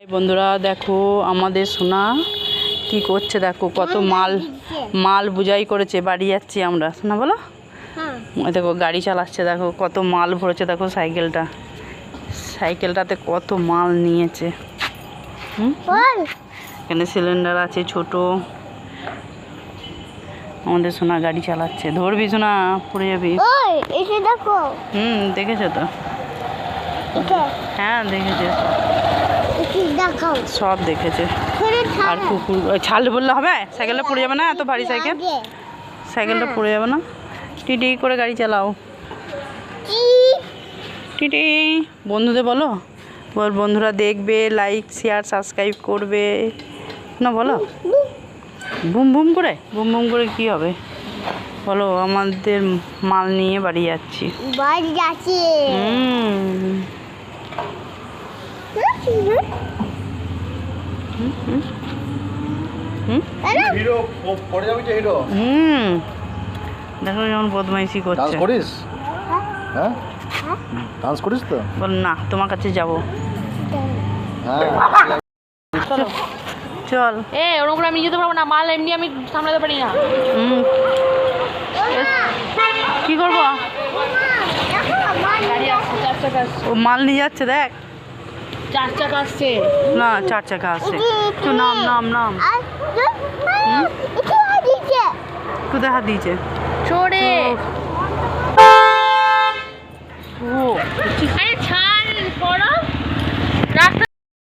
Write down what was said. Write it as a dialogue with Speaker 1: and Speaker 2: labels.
Speaker 1: বন্ধুরা দেখো আমাদের সোনা কি করছে, দেখো কত মাল বুঝাই করেছে, বাড়ি যাচ্ছি আমরা। সোনা বলো, দেখো গাড়ি চালাচ্ছে, দেখো কত মাল ভরেছে, দেখো সাইকেলটাতে কত মাল নিয়েছে। এখানে সিলিন্ডার আছে ছোট। আমাদের সোনা গাড়ি চালাচ্ছে, ধরবি সোনা, পড়ে যাবি। দেখেছো তো? হ্যাঁ দেখেছে, সব দেখেছে। আর কুকুর ছাল বললে হবে? সাইকেলটা পড়ে যাবে না, এত ভারী সাইকেলটা পড়ে যাবে না। টিটি করে গাড়ি চালাও, টিটি। বন্ধুদের বলো, বন্ধুরা দেখবে, লাইক শেয়ার সাবস্ক্রাইব করবে না, বলো। বুম বুম করে কি হবে বলো? আমাদের মাল নিয়ে বাড়ি যাচ্ছি। দেখো যেমন বদমাইশি করছে।
Speaker 2: হ্যাঁ ডান্স করিস তো?
Speaker 1: বল না, তোমার কাছে যাবো। চল।
Speaker 3: ওরকম করে আমি যেতে পারবো না, মাল এমনি আমি সামলাতে পারি না।
Speaker 1: কি করবো? ও মাল নিয়ে যাচ্ছে, দেখ
Speaker 3: 4 চাকা আসছে
Speaker 1: না, 4 চাকা আসছে। তো নাম কোথায় হাত দিয়েছে?
Speaker 3: ছোড়ে।
Speaker 1: ও
Speaker 3: আরে